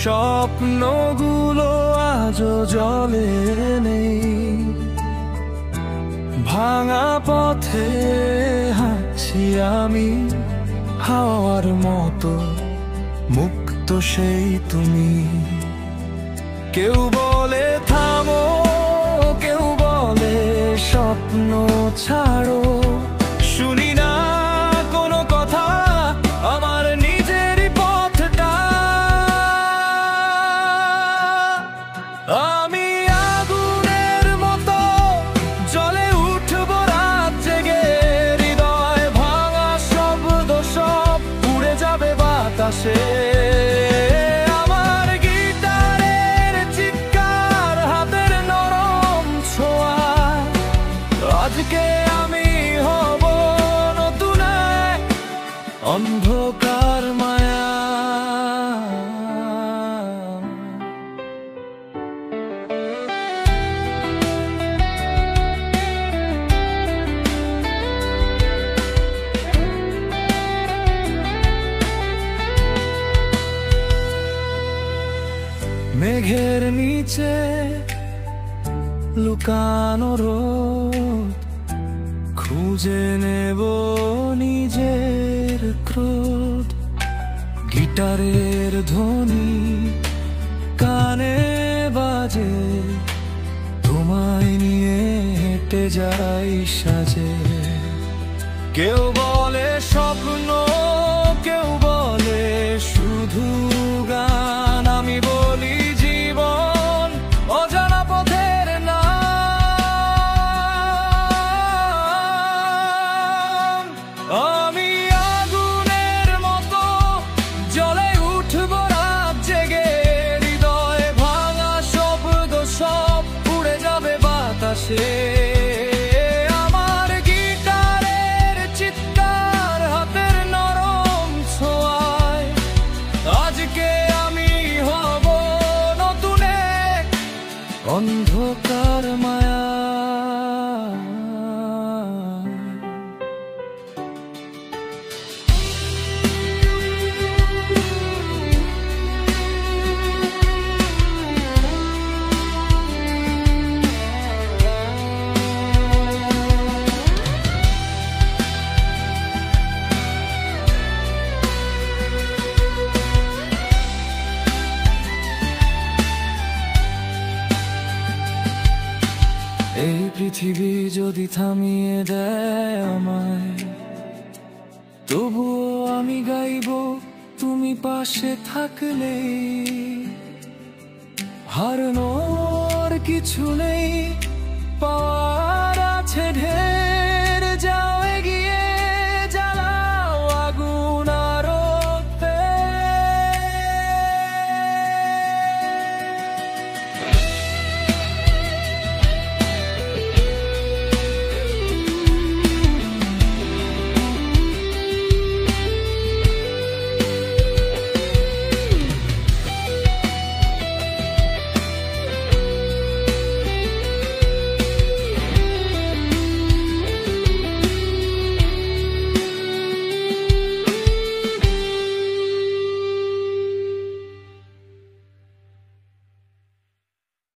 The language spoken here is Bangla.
স্বপ্নগুলো আজও জলে নেই। ভাঙা পথে হাঁটছি আমি, হাওয়ার মতো মুক্ত সেই তুমি। কেউ বলে থামো, কেউ বলে স্বপ্ন ছাড়ো, শুনি না কোনো কথা, আমার নিজেরই পথটা। আমি আগুনের মতো জ্বলে উঠবো রাত জেগে, হৃদয় ভাঙা শব্দ সব উড়ে যাবে বাতাসে। আমার গিটারের চিৎকার, হাতের নরম ছোঁয়া, আজকে আমি হব নতুন এক অন্ধকার মায়া। মেঘের নিচে লুকানো রোদ, খুঁজে নেব নিজের ক্রোধ। গিটারের ধ্বনি কানে বাজে, তোমায় নিয়ে হেঁটে যাই সাজে। কেউ বলে স্বপ্ন, কেউ বলে শুধু গান, আমি বলি জীবন অজানা পথের নাম। আমি আগুনের মতো জ্বলে উঠবো রাত জেগে, হৃদয় ভাঙা শব্দ সব উড়ে যাবে বাতাসে। আমার গিটারের চিৎকার, হাতের নরম ছোঁয়ায়, আজকে আমি হব নতুন এক অন্ধকার মায়া। এই পৃথিবী যদি থামিয়ে দেয় আমায়, তবুও আমি গাইব তুমি পাশে থাকলে। হারানোর কিছু নেই, পাওয়ার আছে ঢের।